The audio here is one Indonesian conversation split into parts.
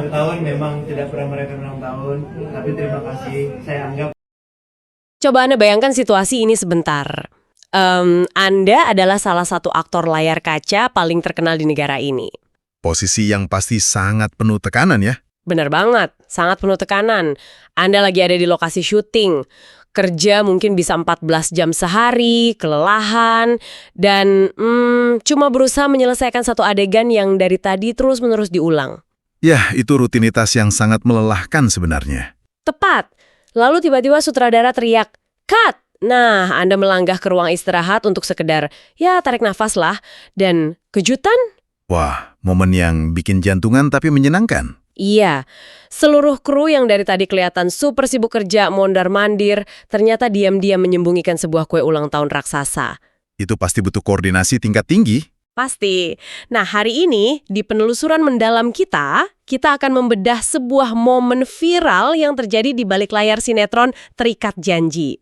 tahun memang tidak pernah merayakan ulang tahun, tapi terima kasih. Saya anggap Coba Anda bayangkan situasi ini sebentar. Anda adalah salah satu aktor layar kaca paling terkenal di negara ini. Posisi yang pasti sangat penuh tekanan ya. Benar banget, sangat penuh tekanan. Anda lagi ada di lokasi syuting. Kerja mungkin bisa 14 jam sehari, kelelahan, dan cuma berusaha menyelesaikan satu adegan yang dari tadi terus-menerus diulang. Ya, itu rutinitas yang sangat melelahkan sebenarnya. Tepat. Lalu tiba-tiba sutradara teriak, "Cut!" Nah, Anda melanggah ke ruang istirahat untuk sekedar, ya tarik nafas lah. Dan kejutan? Wah, momen yang bikin jantungan tapi menyenangkan. Iya, seluruh kru yang dari tadi kelihatan super sibuk kerja mondar-mandir, ternyata diam-diam menyembunyikan sebuah kue ulang tahun raksasa. Itu pasti butuh koordinasi tingkat tinggi. Pasti. Nah, hari ini di penelusuran mendalam kita akan membedah sebuah momen viral yang terjadi di balik layar sinetron Terikat Janji.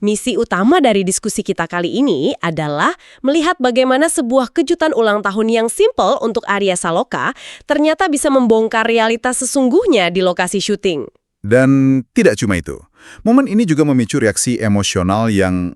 Misi utama dari diskusi kita kali ini adalah melihat bagaimana sebuah kejutan ulang tahun yang simple untuk Arya Saloka ternyata bisa membongkar realitas sesungguhnya di lokasi syuting. Dan tidak cuma itu. Momen ini juga memicu reaksi emosional yang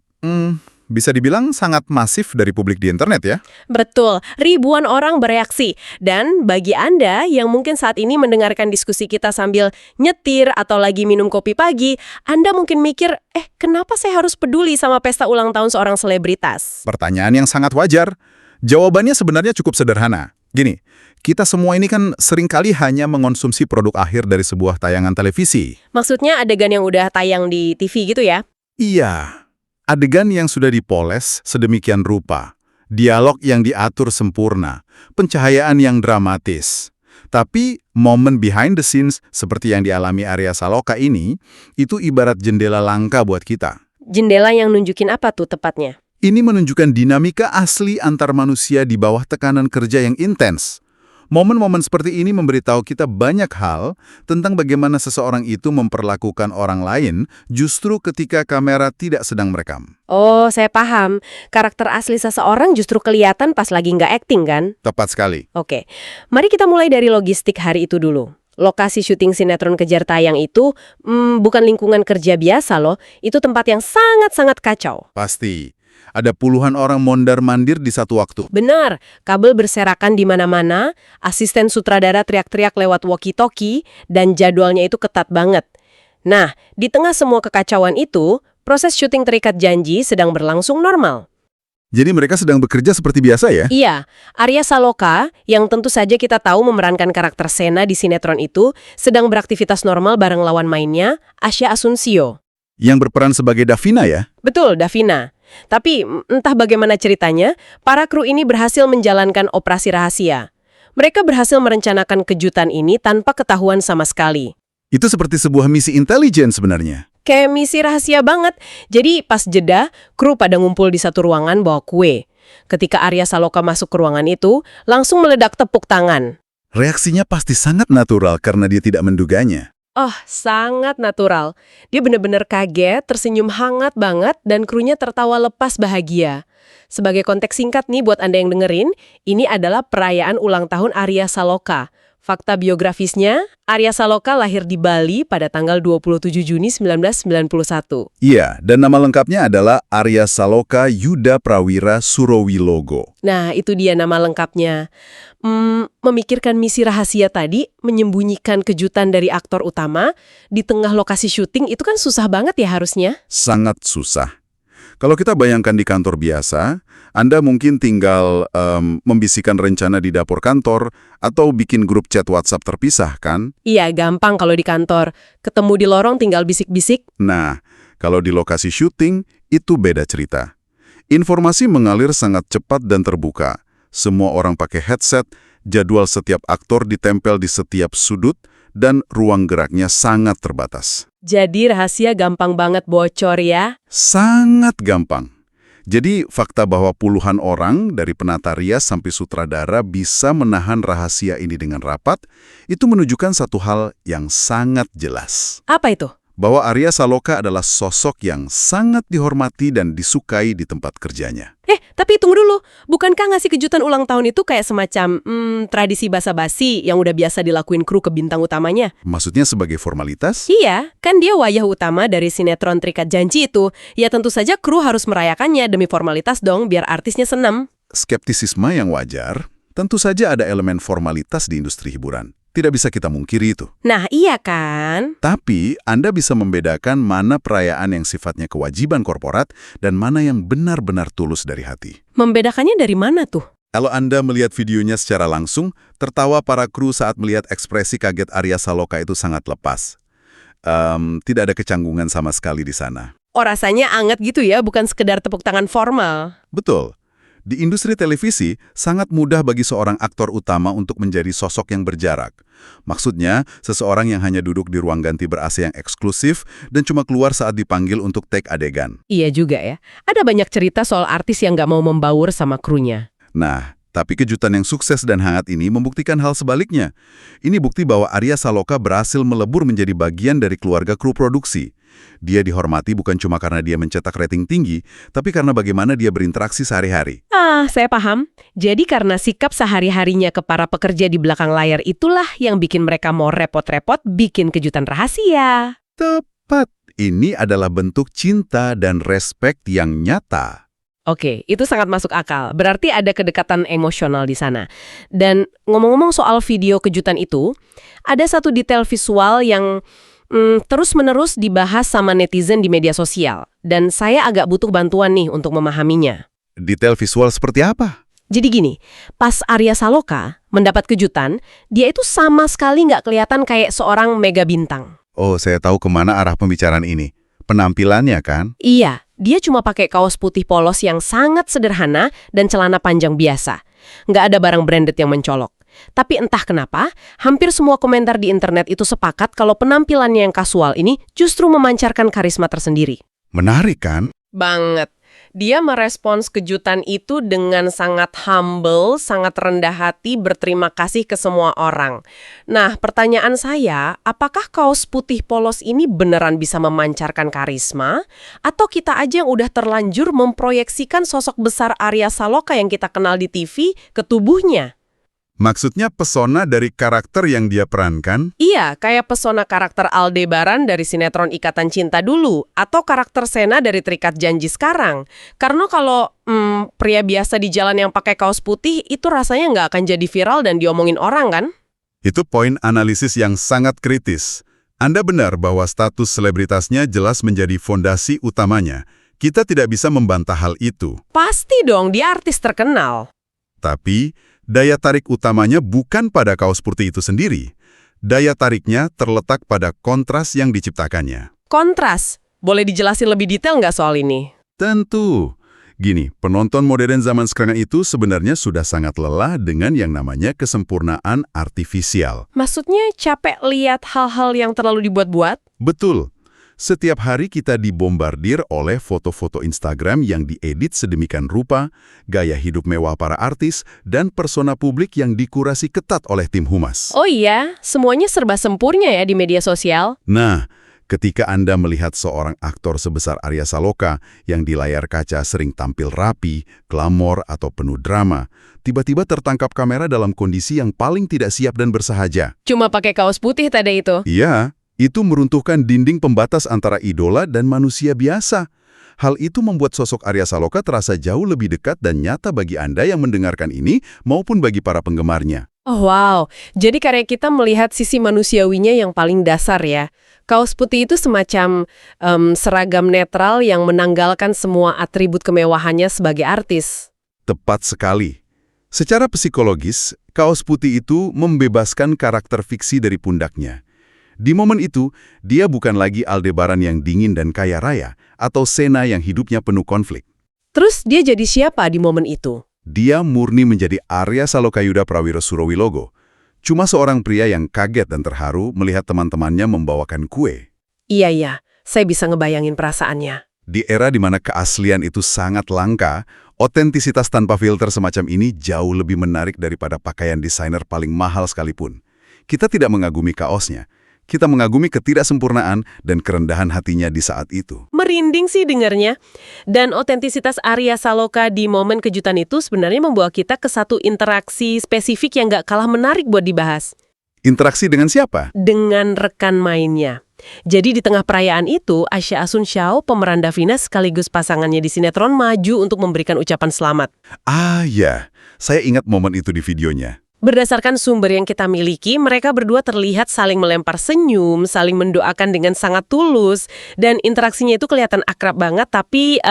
bisa dibilang sangat masif dari publik di internet ya. Betul, ribuan orang bereaksi. Dan bagi Anda yang mungkin saat ini mendengarkan diskusi kita sambil nyetir atau lagi minum kopi pagi, Anda mungkin mikir, kenapa saya harus peduli sama pesta ulang tahun seorang selebritas? Pertanyaan yang sangat wajar. Jawabannya sebenarnya cukup sederhana. Gini, kita semua ini kan seringkali hanya mengonsumsi produk akhir dari sebuah tayangan televisi. Maksudnya adegan yang udah tayang di TV gitu ya? Iya, adegan yang sudah dipoles sedemikian rupa, dialog yang diatur sempurna, pencahayaan yang dramatis. Tapi momen behind the scenes seperti yang dialami Arya Saloka ini, itu ibarat jendela langka buat kita. Jendela yang nunjukin apa tuh tepatnya? Ini menunjukkan dinamika asli antar manusia di bawah tekanan kerja yang intens. Momen-momen seperti ini memberitahu kita banyak hal tentang bagaimana seseorang itu memperlakukan orang lain justru ketika kamera tidak sedang merekam. Oh, saya paham. Karakter asli seseorang justru kelihatan pas lagi nggak acting kan? Tepat sekali. Oke, mari kita mulai dari logistik hari itu dulu. Lokasi syuting sinetron Kejar Tayang itu bukan lingkungan kerja biasa loh. Itu tempat yang sangat-sangat kacau. Pasti. Ada puluhan orang mondar-mandir di satu waktu. Benar, kabel berserakan di mana-mana, asisten sutradara teriak-teriak lewat walkie-talkie, dan jadwalnya itu ketat banget. Nah, di tengah semua kekacauan itu, proses syuting Terikat Janji sedang berlangsung normal. Jadi mereka sedang bekerja seperti biasa ya? Iya, Arya Saloka, yang tentu saja kita tahu memerankan karakter Sena di sinetron itu, sedang beraktivitas normal bareng lawan mainnya, Asya Asunsio. Yang berperan sebagai Davina ya? Betul, Davina. Tapi entah bagaimana ceritanya, para kru ini berhasil menjalankan operasi rahasia. Mereka berhasil merencanakan kejutan ini tanpa ketahuan sama sekali. Itu seperti sebuah misi intelijen sebenarnya. Kayak misi rahasia banget. Jadi pas jeda, kru pada ngumpul di satu ruangan bawa kue. Ketika Arya Saloka masuk ke ruangan itu, langsung meledak tepuk tangan. Reaksinya pasti sangat natural karena dia tidak menduganya. Oh, sangat natural. Dia benar-benar kaget, tersenyum hangat banget, dan krunya tertawa lepas bahagia. Sebagai konteks singkat nih buat Anda yang dengerin, ini adalah perayaan ulang tahun Arya Saloka. Fakta biografisnya, Arya Saloka lahir di Bali pada tanggal 27 Juni 1991. Iya, dan nama lengkapnya adalah Arya Saloka Yuda Prawira Surowilogo. Nah, itu dia nama lengkapnya. Memikirkan misi rahasia tadi, menyembunyikan kejutan dari aktor utama, di tengah lokasi syuting itu kan susah banget ya harusnya. Sangat susah. Kalau kita bayangkan di kantor biasa, Anda mungkin tinggal membisikkan rencana di dapur kantor atau bikin grup chat WhatsApp terpisah, kan? Iya, gampang kalau di kantor. Ketemu di lorong tinggal bisik-bisik. Nah, kalau di lokasi syuting, itu beda cerita. Informasi mengalir sangat cepat dan terbuka. Semua orang pakai headset, Jadwal setiap aktor ditempel di setiap sudut dan ruang geraknya sangat terbatas. Jadi rahasia gampang banget bocor ya? Sangat gampang. Jadi fakta bahwa puluhan orang dari penata rias sampai sutradara bisa menahan rahasia ini dengan rapat, itu menunjukkan satu hal yang sangat jelas. Apa itu? Bahwa Arya Saloka adalah sosok yang sangat dihormati dan disukai di tempat kerjanya. Tapi tunggu dulu. Bukankah ngasih kejutan ulang tahun itu kayak semacam tradisi basa-basi yang udah biasa dilakuin kru ke bintang utamanya? Maksudnya sebagai formalitas? Iya, kan dia wayah utama dari sinetron Terikat Janji itu. Ya tentu saja kru harus merayakannya demi formalitas dong, biar artisnya senam. Skeptisisme yang wajar, tentu saja ada elemen formalitas di industri hiburan. Tidak bisa kita mungkiri itu. Nah iya kan? Tapi, Anda bisa membedakan mana perayaan yang sifatnya kewajiban korporat dan mana yang benar-benar tulus dari hati. Membedakannya dari mana tuh? Kalau Anda melihat videonya secara langsung, tertawa para kru saat melihat ekspresi kaget Arya Saloka itu sangat lepas. Tidak ada kecanggungan sama sekali di sana. Oh rasanya anget gitu ya, bukan sekedar tepuk tangan formal. Betul. Di industri televisi, sangat mudah bagi seorang aktor utama untuk menjadi sosok yang berjarak. Maksudnya, seseorang yang hanya duduk di ruang ganti ber-AC yang eksklusif dan cuma keluar saat dipanggil untuk take adegan. Iya juga ya. Ada banyak cerita soal artis yang nggak mau membaur sama krunya. Nah, tapi kejutan yang sukses dan hangat ini membuktikan hal sebaliknya. Ini bukti bahwa Arya Saloka berhasil melebur menjadi bagian dari keluarga kru produksi. Dia dihormati bukan cuma karena dia mencetak rating tinggi, tapi karena bagaimana dia berinteraksi sehari-hari. Saya paham. Jadi karena sikap sehari-harinya ke para pekerja di belakang layar itulah yang bikin mereka mau repot-repot bikin kejutan rahasia. Tepat. Ini adalah bentuk cinta dan respek yang nyata. Oke, itu sangat masuk akal. Berarti ada kedekatan emosional di sana. Dan ngomong-ngomong soal video kejutan itu, ada satu detail visual yang terus-menerus dibahas sama netizen di media sosial. Dan saya agak butuh bantuan nih untuk memahaminya. Detail visual seperti apa? Jadi gini, pas Arya Saloka mendapat kejutan, dia itu sama sekali nggak kelihatan kayak seorang mega bintang. Oh, saya tahu kemana arah pembicaraan ini. Penampilannya kan? Iya, dia cuma pakai kaos putih polos yang sangat sederhana dan celana panjang biasa. Nggak ada barang branded yang mencolok. Tapi entah kenapa, hampir semua komentar di internet itu sepakat kalau penampilannya yang kasual ini justru memancarkan karisma tersendiri. Menarik kan? Banget. Dia merespons kejutan itu dengan sangat humble, sangat rendah hati, berterima kasih ke semua orang. Nah, pertanyaan saya, apakah kaos putih polos ini beneran bisa memancarkan karisma? Atau kita aja yang udah terlanjur memproyeksikan sosok besar Arya Saloka yang kita kenal di TV ke tubuhnya? Maksudnya pesona dari karakter yang dia perankan? Iya, kayak pesona karakter Aldebaran dari sinetron Ikatan Cinta dulu, atau karakter Sena dari Terikat Janji sekarang. Karena kalau pria biasa di jalan yang pakai kaos putih, itu rasanya nggak akan jadi viral dan diomongin orang kan? Itu poin analisis yang sangat kritis. Anda benar bahwa status selebritasnya jelas menjadi fondasi utamanya. Kita tidak bisa membantah hal itu. Pasti dong, dia artis terkenal. Tapi, daya tarik utamanya bukan pada kaos putih itu sendiri. Daya tariknya terletak pada kontras yang diciptakannya. Kontras? Boleh dijelasin lebih detail nggak soal ini? Tentu. Gini, penonton modern zaman sekarang itu sebenarnya sudah sangat lelah dengan yang namanya kesempurnaan artifisial. Maksudnya capek lihat hal-hal yang terlalu dibuat-buat? Betul. Setiap hari kita dibombardir oleh foto-foto Instagram yang diedit sedemikian rupa, gaya hidup mewah para artis, dan persona publik yang dikurasi ketat oleh tim humas. Oh iya, semuanya serba sempurna ya di media sosial. Nah, ketika Anda melihat seorang aktor sebesar Arya Saloka yang di layar kaca sering tampil rapi, glamor, atau penuh drama, tiba-tiba tertangkap kamera dalam kondisi yang paling tidak siap dan bersahaja. Cuma pakai kaos putih tadi itu. Iya. Itu meruntuhkan dinding pembatas antara idola dan manusia biasa. Hal itu membuat sosok Arya Saloka terasa jauh lebih dekat dan nyata bagi Anda yang mendengarkan ini maupun bagi para penggemarnya. Oh wow, jadi karya kita melihat sisi manusiawinya yang paling dasar ya. Kaos putih itu semacam seragam netral yang menanggalkan semua atribut kemewahannya sebagai artis. Tepat sekali. Secara psikologis, kaos putih itu membebaskan karakter fiksi dari pundaknya. Di momen itu, dia bukan lagi Aldebaran yang dingin dan kaya raya, atau Sena yang hidupnya penuh konflik. Terus dia jadi siapa di momen itu? Dia murni menjadi Arya Salokayuda Prawiro Surowilogo. Cuma seorang pria yang kaget dan terharu melihat teman-temannya membawakan kue. Iya, saya bisa ngebayangin perasaannya. Di era di mana keaslian itu sangat langka, otentisitas tanpa filter semacam ini jauh lebih menarik daripada pakaian desainer paling mahal sekalipun. Kita tidak mengagumi kaosnya. Kita mengagumi ketidaksempurnaan dan kerendahan hatinya di saat itu. Merinding sih dengarnya. Dan otentisitas Arya Saloka di momen kejutan itu sebenarnya membawa kita ke satu interaksi spesifik yang gak kalah menarik buat dibahas. Interaksi dengan siapa? Dengan rekan mainnya. Jadi di tengah perayaan itu, Asya Asunciao, pemeran Davina sekaligus pasangannya di sinetron, maju untuk memberikan ucapan selamat. Ah ya, saya ingat momen itu di videonya. Berdasarkan sumber yang kita miliki, mereka berdua terlihat saling melempar senyum, saling mendoakan dengan sangat tulus, dan interaksinya itu kelihatan akrab banget, tapi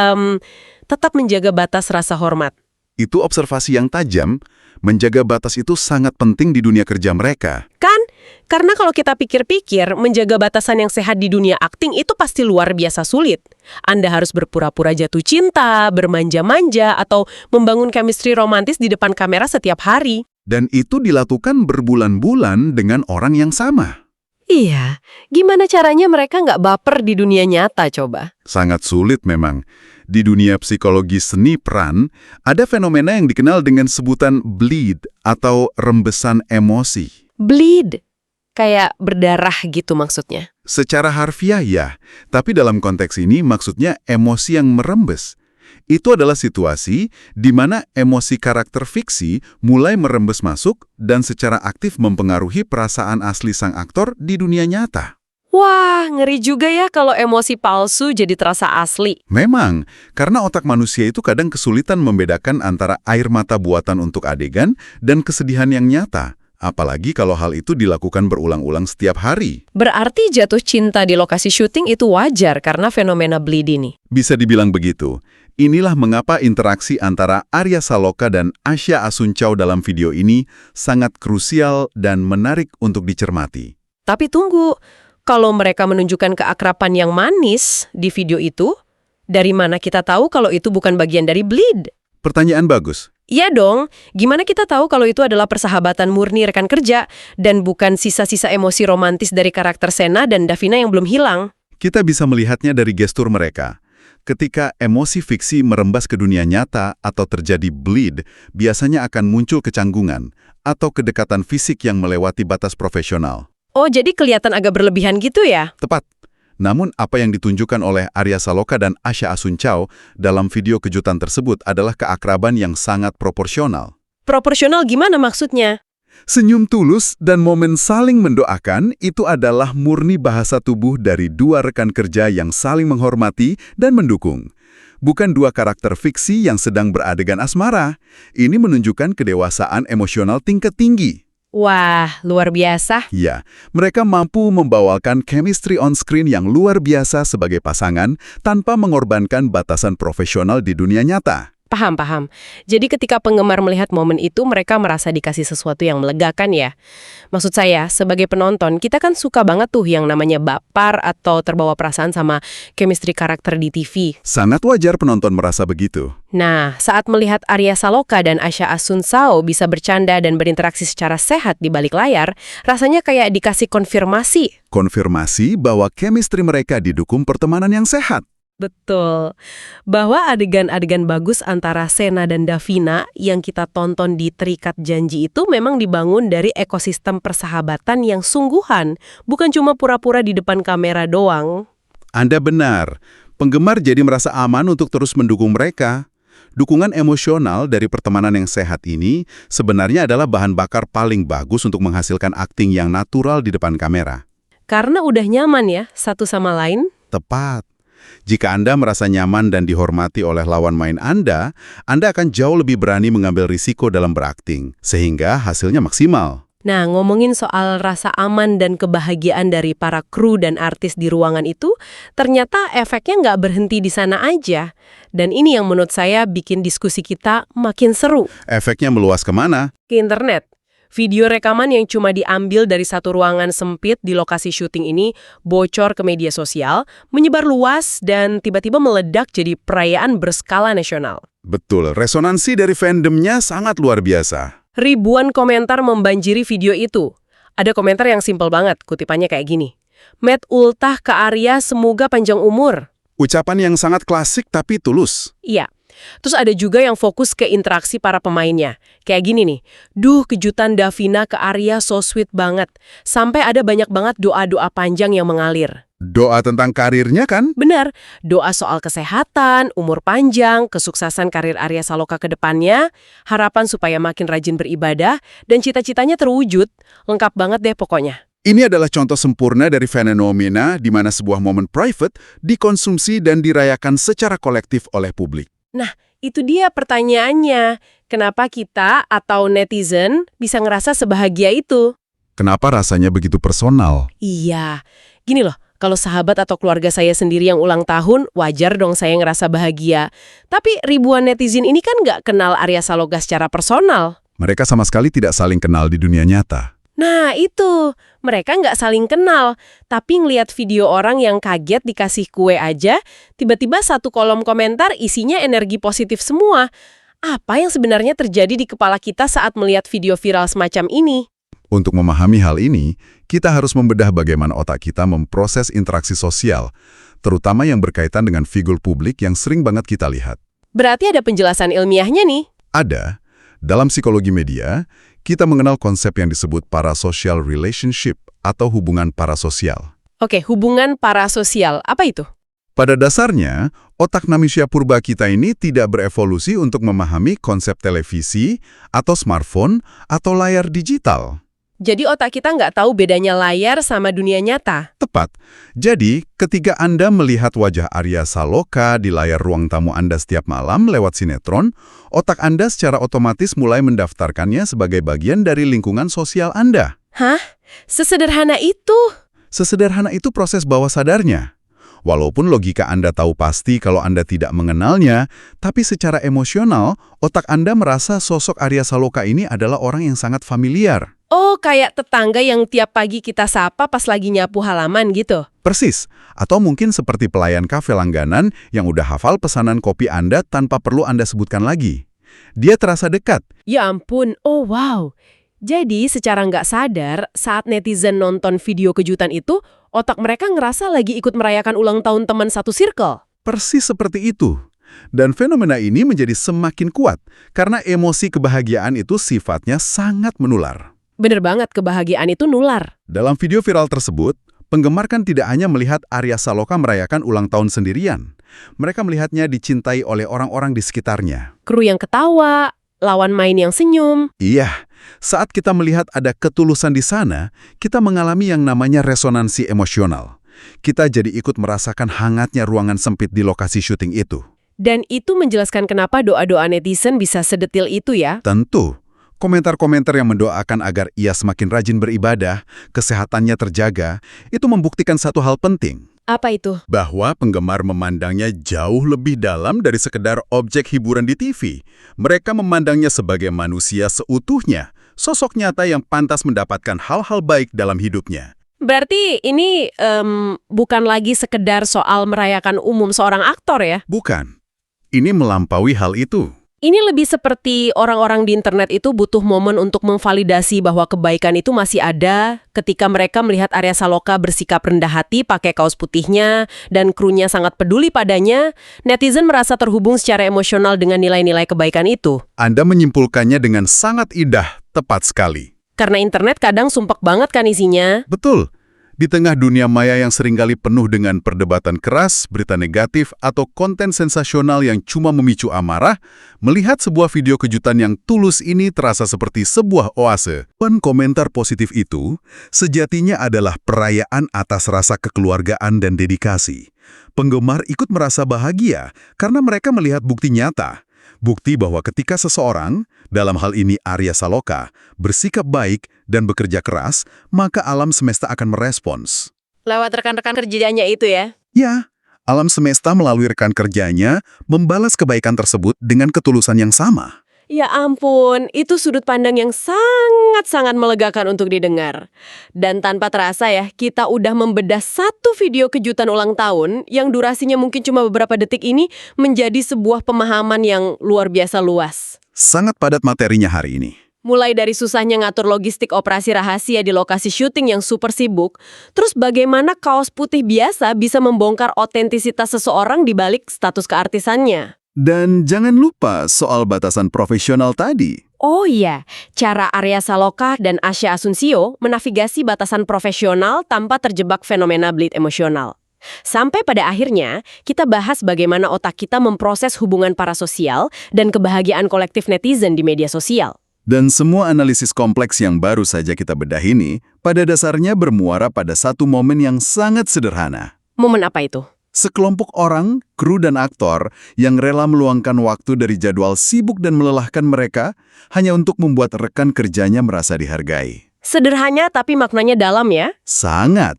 tetap menjaga batas rasa hormat. Itu observasi yang tajam. Menjaga batas itu sangat penting di dunia kerja mereka. Kan? Karena kalau kita pikir-pikir, menjaga batasan yang sehat di dunia akting itu pasti luar biasa sulit. Anda harus berpura-pura jatuh cinta, bermanja-manja, atau membangun chemistry romantis di depan kamera setiap hari. Dan itu dilakukan berbulan-bulan dengan orang yang sama. Iya, gimana caranya mereka nggak baper di dunia nyata coba? Sangat sulit memang. Di dunia psikologi seni peran, ada fenomena yang dikenal dengan sebutan bleed atau rembesan emosi. Bleed? Kayak berdarah gitu maksudnya? Secara harfiah ya, tapi dalam konteks ini maksudnya emosi yang merembes. Itu adalah situasi di mana emosi karakter fiksi mulai merembes masuk dan secara aktif mempengaruhi perasaan asli sang aktor di dunia nyata. Wah, ngeri juga ya kalau emosi palsu jadi terasa asli. Memang, karena otak manusia itu kadang kesulitan membedakan antara air mata buatan untuk adegan dan kesedihan yang nyata. Apalagi kalau hal itu dilakukan berulang-ulang setiap hari. Berarti jatuh cinta di lokasi syuting itu wajar karena fenomena bleed ini. Bisa dibilang begitu. Inilah mengapa interaksi antara Arya Saloka dan Asya Asunciao dalam video ini sangat krusial dan menarik untuk dicermati. Tapi tunggu, kalau mereka menunjukkan keakraban yang manis di video itu, dari mana kita tahu kalau itu bukan bagian dari bleed? Pertanyaan bagus. Iya dong, gimana kita tahu kalau itu adalah persahabatan murni rekan kerja dan bukan sisa-sisa emosi romantis dari karakter Sena dan Davina yang belum hilang? Kita bisa melihatnya dari gestur mereka. Ketika emosi fiksi merembas ke dunia nyata atau terjadi bleed, biasanya akan muncul kecanggungan atau kedekatan fisik yang melewati batas profesional. Oh, jadi kelihatan agak berlebihan gitu ya? Tepat. Namun apa yang ditunjukkan oleh Arya Saloka dan Asya Asunciao dalam video kejutan tersebut adalah keakraban yang sangat proporsional. Proporsional gimana maksudnya? Senyum tulus dan momen saling mendoakan itu adalah murni bahasa tubuh dari dua rekan kerja yang saling menghormati dan mendukung. Bukan dua karakter fiksi yang sedang beradegan asmara. Ini menunjukkan kedewasaan emosional tingkat tinggi. Wah, luar biasa. Ya, mereka mampu membawakan chemistry on screen yang luar biasa sebagai pasangan tanpa mengorbankan batasan profesional di dunia nyata. Paham. Jadi ketika penggemar melihat momen itu, mereka merasa dikasih sesuatu yang melegakan ya. Maksud saya, sebagai penonton, kita kan suka banget tuh yang namanya baper atau terbawa perasaan sama chemistry karakter di TV. Sangat wajar penonton merasa begitu. Nah, saat melihat Arya Saloka dan Asya Asunciao bisa bercanda dan berinteraksi secara sehat di balik layar, rasanya kayak dikasih konfirmasi. Konfirmasi bahwa chemistry mereka didukung pertemanan yang sehat. Betul. Bahwa adegan-adegan bagus antara Sena dan Davina yang kita tonton di Terikat Janji itu memang dibangun dari ekosistem persahabatan yang sungguhan, bukan cuma pura-pura di depan kamera doang. Anda benar. Penggemar jadi merasa aman untuk terus mendukung mereka. Dukungan emosional dari pertemanan yang sehat ini sebenarnya adalah bahan bakar paling bagus untuk menghasilkan akting yang natural di depan kamera. Karena udah nyaman ya, satu sama lain. Tepat. Jika Anda merasa nyaman dan dihormati oleh lawan main Anda akan jauh lebih berani mengambil risiko dalam berakting, sehingga hasilnya maksimal. Nah, ngomongin soal rasa aman dan kebahagiaan dari para kru dan artis di ruangan itu, ternyata efeknya nggak berhenti di sana aja. Dan ini yang menurut saya bikin diskusi kita makin seru. Efeknya meluas kemana? Ke internet. Video rekaman yang cuma diambil dari satu ruangan sempit di lokasi syuting ini bocor ke media sosial, menyebar luas, dan tiba-tiba meledak jadi perayaan berskala nasional. Betul, resonansi dari fandomnya sangat luar biasa. Ribuan komentar membanjiri video itu. Ada komentar yang simpel banget, kutipannya kayak gini. Met ultah ke Arya semoga panjang umur. Ucapan yang sangat klasik tapi tulus. Iya. Terus ada juga yang fokus ke interaksi para pemainnya. Kayak gini nih, duh kejutan Davina ke Arya so sweet banget. Sampai ada banyak banget doa-doa panjang yang mengalir. Doa tentang karirnya kan? Benar, doa soal kesehatan, umur panjang, kesuksesan karir Arya Saloka ke depannya, harapan supaya makin rajin beribadah, dan cita-citanya terwujud. Lengkap banget deh pokoknya. Ini adalah contoh sempurna dari fenomena di mana sebuah momen private dikonsumsi dan dirayakan secara kolektif oleh publik. Nah, itu dia pertanyaannya. Kenapa kita atau netizen bisa ngerasa sebahagia itu? Kenapa rasanya begitu personal? Iya, gini loh, kalau sahabat atau keluarga saya sendiri yang ulang tahun, wajar dong saya ngerasa bahagia. Tapi ribuan netizen ini kan nggak kenal Arya Saloka secara personal. Mereka sama sekali tidak saling kenal di dunia nyata. Nah itu, mereka nggak saling kenal, tapi ngelihat video orang yang kaget dikasih kue aja, tiba-tiba satu kolom komentar isinya energi positif semua. Apa yang sebenarnya terjadi di kepala kita saat melihat video viral semacam ini? Untuk memahami hal ini, kita harus membedah bagaimana otak kita memproses interaksi sosial, terutama yang berkaitan dengan figur publik yang sering banget kita lihat. Berarti ada penjelasan ilmiahnya nih? Ada. Dalam psikologi media, kita mengenal konsep yang disebut parasocial relationship atau hubungan parasosial. Oke, hubungan parasosial. Apa itu? Pada dasarnya, otak manusia purba kita ini tidak berevolusi untuk memahami konsep televisi atau smartphone atau layar digital. Jadi otak kita nggak tahu bedanya layar sama dunia nyata? Tepat. Jadi, ketika Anda melihat wajah Arya Saloka di layar ruang tamu Anda setiap malam lewat sinetron, otak Anda secara otomatis mulai mendaftarkannya sebagai bagian dari lingkungan sosial Anda. Hah? Sesederhana itu? Sesederhana itu proses bawah sadarnya. Walaupun logika Anda tahu pasti kalau Anda tidak mengenalnya, tapi secara emosional, otak Anda merasa sosok Arya Saloka ini adalah orang yang sangat familiar. Oh, kayak tetangga yang tiap pagi kita sapa pas lagi nyapu halaman gitu? Persis. Atau mungkin seperti pelayan kafe langganan yang udah hafal pesanan kopi Anda tanpa perlu Anda sebutkan lagi. Dia terasa dekat. Ya ampun, oh wow. Jadi secara nggak sadar, saat netizen nonton video kejutan itu, otak mereka ngerasa lagi ikut merayakan ulang tahun teman satu circle. Persis seperti itu. Dan fenomena ini menjadi semakin kuat karena emosi kebahagiaan itu sifatnya sangat menular. Bener banget, kebahagiaan itu nular. Dalam video viral tersebut, penggemar kan tidak hanya melihat Arya Saloka merayakan ulang tahun sendirian. Mereka melihatnya dicintai oleh orang-orang di sekitarnya. Kru yang ketawa, lawan main yang senyum. Iya, saat kita melihat ada ketulusan di sana, kita mengalami yang namanya resonansi emosional. Kita jadi ikut merasakan hangatnya ruangan sempit di lokasi syuting itu. Dan itu menjelaskan kenapa doa-doa netizen bisa sedetil itu ya? Tentu. Komentar-komentar yang mendoakan agar ia semakin rajin beribadah, kesehatannya terjaga, itu membuktikan satu hal penting. Apa itu? Bahwa penggemar memandangnya jauh lebih dalam dari sekedar objek hiburan di TV. Mereka memandangnya sebagai manusia seutuhnya, sosok nyata yang pantas mendapatkan hal-hal baik dalam hidupnya. Berarti ini bukan lagi sekedar soal merayakan umum seorang aktor ya? Bukan. Ini melampaui hal itu. Ini lebih seperti orang-orang di internet itu butuh momen untuk memvalidasi bahwa kebaikan itu masih ada ketika mereka melihat Arya Saloka bersikap rendah hati pakai kaos putihnya dan krunya sangat peduli padanya, netizen merasa terhubung secara emosional dengan nilai-nilai kebaikan itu. Anda menyimpulkannya dengan sangat indah, tepat sekali. Karena internet kadang sumpek banget kan isinya. Betul. Di tengah dunia maya yang seringkali penuh dengan perdebatan keras, berita negatif, atau konten sensasional yang cuma memicu amarah, melihat sebuah video kejutan yang tulus ini terasa seperti sebuah oase. Dan komentar positif itu sejatinya adalah perayaan atas rasa kekeluargaan dan dedikasi. Penggemar ikut merasa bahagia karena mereka melihat bukti nyata. Bukti bahwa ketika seseorang, dalam hal ini Arya Saloka, bersikap baik dan bekerja keras, maka alam semesta akan merespons. Lewat rekan-rekan kerjanya itu ya? Ya, alam semesta melalui rekan kerjanya membalas kebaikan tersebut dengan ketulusan yang sama. Ya ampun, itu sudut pandang yang sangat-sangat melegakan untuk didengar. Dan tanpa terasa ya, kita udah membedah satu video kejutan ulang tahun yang durasinya mungkin cuma beberapa detik ini menjadi sebuah pemahaman yang luar biasa luas. Sangat padat materinya hari ini. Mulai dari susahnya ngatur logistik operasi rahasia di lokasi syuting yang super sibuk, terus bagaimana kaos putih biasa bisa membongkar otentisitas seseorang di balik status keartisannya. Dan jangan lupa soal batasan profesional tadi. Oh iya, cara Arya Saloka dan Asya Asunsio menavigasi batasan profesional tanpa terjebak fenomena bleed emosional. Sampai pada akhirnya, kita bahas bagaimana otak kita memproses hubungan parasosial dan kebahagiaan kolektif netizen di media sosial. Dan semua analisis kompleks yang baru saja kita bedah ini, pada dasarnya bermuara pada satu momen yang sangat sederhana. Momen apa itu? Sekelompok orang, kru dan aktor yang rela meluangkan waktu dari jadwal sibuk dan melelahkan mereka hanya untuk membuat rekan kerjanya merasa dihargai. Sederhana tapi maknanya dalam ya. Sangat.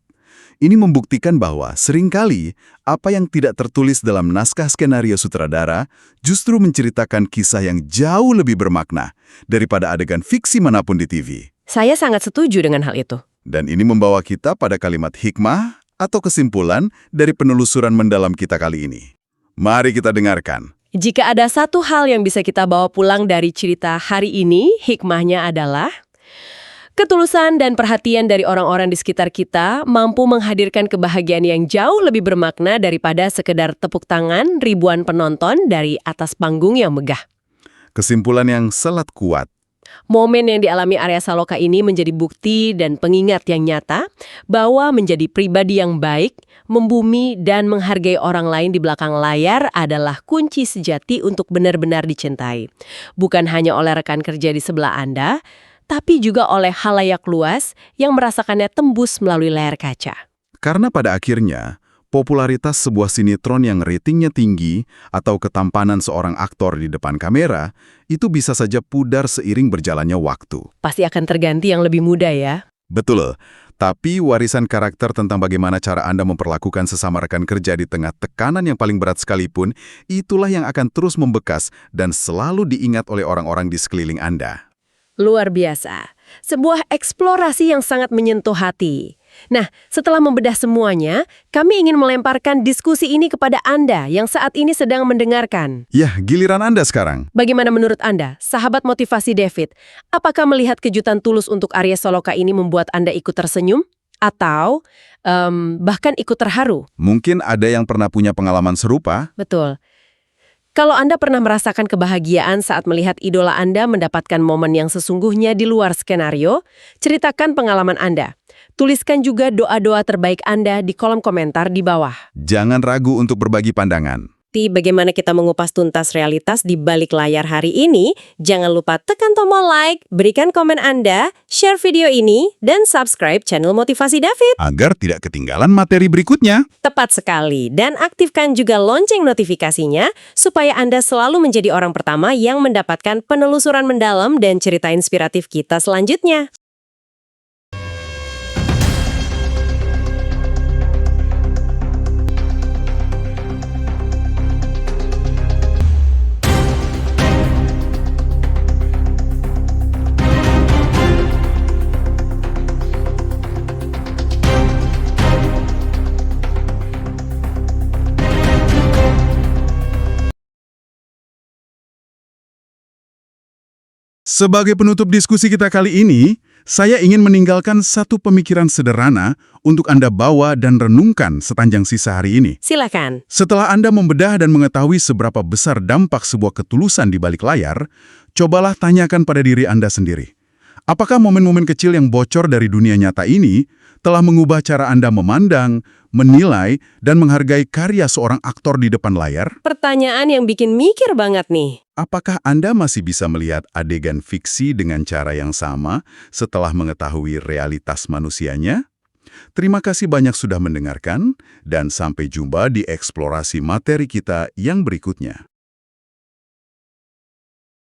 Ini membuktikan bahwa seringkali apa yang tidak tertulis dalam naskah skenario sutradara justru menceritakan kisah yang jauh lebih bermakna daripada adegan fiksi manapun di TV. Saya sangat setuju dengan hal itu. Dan ini membawa kita pada kalimat hikmah atau kesimpulan dari penelusuran mendalam kita kali ini. Mari kita dengarkan. Jika ada satu hal yang bisa kita bawa pulang dari cerita hari ini, hikmahnya adalah ketulusan dan perhatian dari orang-orang di sekitar kita mampu menghadirkan kebahagiaan yang jauh lebih bermakna daripada sekedar tepuk tangan ribuan penonton dari atas panggung yang megah. Kesimpulan yang sangat kuat. Momen yang dialami Arya Saloka ini menjadi bukti dan pengingat yang nyata bahwa menjadi pribadi yang baik, membumi, dan menghargai orang lain di belakang layar adalah kunci sejati untuk benar-benar dicintai. Bukan hanya oleh rekan kerja di sebelah Anda, tapi juga oleh halayak luas yang merasakannya tembus melalui layar kaca. Karena pada akhirnya, popularitas sebuah sinetron yang ratingnya tinggi atau ketampanan seorang aktor di depan kamera itu bisa saja pudar seiring berjalannya waktu. Pasti akan terganti yang lebih muda ya. Betul, tapi warisan karakter tentang bagaimana cara Anda memperlakukan sesama rekan kerja di tengah tekanan yang paling berat sekalipun, itulah yang akan terus membekas dan selalu diingat oleh orang-orang di sekeliling Anda. Luar biasa. Sebuah eksplorasi yang sangat menyentuh hati. Nah, setelah membedah semuanya, kami ingin melemparkan diskusi ini kepada Anda yang saat ini sedang mendengarkan. Ya, giliran Anda sekarang. Bagaimana menurut Anda, sahabat motivasi David? Apakah melihat kejutan tulus untuk Arya Saloka ini membuat Anda ikut tersenyum? Atau bahkan ikut terharu? Mungkin ada yang pernah punya pengalaman serupa. Betul. Kalau Anda pernah merasakan kebahagiaan saat melihat idola Anda mendapatkan momen yang sesungguhnya di luar skenario, ceritakan pengalaman Anda. Tuliskan juga doa-doa terbaik Anda di kolom komentar di bawah. Jangan ragu untuk berbagi pandangan. Bagaimana kita mengupas tuntas realitas di balik layar hari ini, jangan lupa tekan tombol like, berikan komen Anda, share video ini, dan subscribe channel Motivasi David. Agar tidak ketinggalan materi berikutnya. Tepat sekali, dan aktifkan juga lonceng notifikasinya supaya Anda selalu menjadi orang pertama yang mendapatkan penelusuran mendalam dan cerita inspiratif kita selanjutnya. Sebagai penutup diskusi kita kali ini, saya ingin meninggalkan satu pemikiran sederhana untuk Anda bawa dan renungkan sepanjang sisa hari ini. Silakan. Setelah Anda membedah dan mengetahui seberapa besar dampak sebuah ketulusan di balik layar, cobalah tanyakan pada diri Anda sendiri. Apakah momen-momen kecil yang bocor dari dunia nyata ini telah mengubah cara Anda memandang, menilai, dan menghargai karya seorang aktor di depan layar? Pertanyaan yang bikin mikir banget nih. Apakah Anda masih bisa melihat adegan fiksi dengan cara yang sama setelah mengetahui realitas manusianya? Terima kasih banyak sudah mendengarkan, dan sampai jumpa di eksplorasi materi kita yang berikutnya.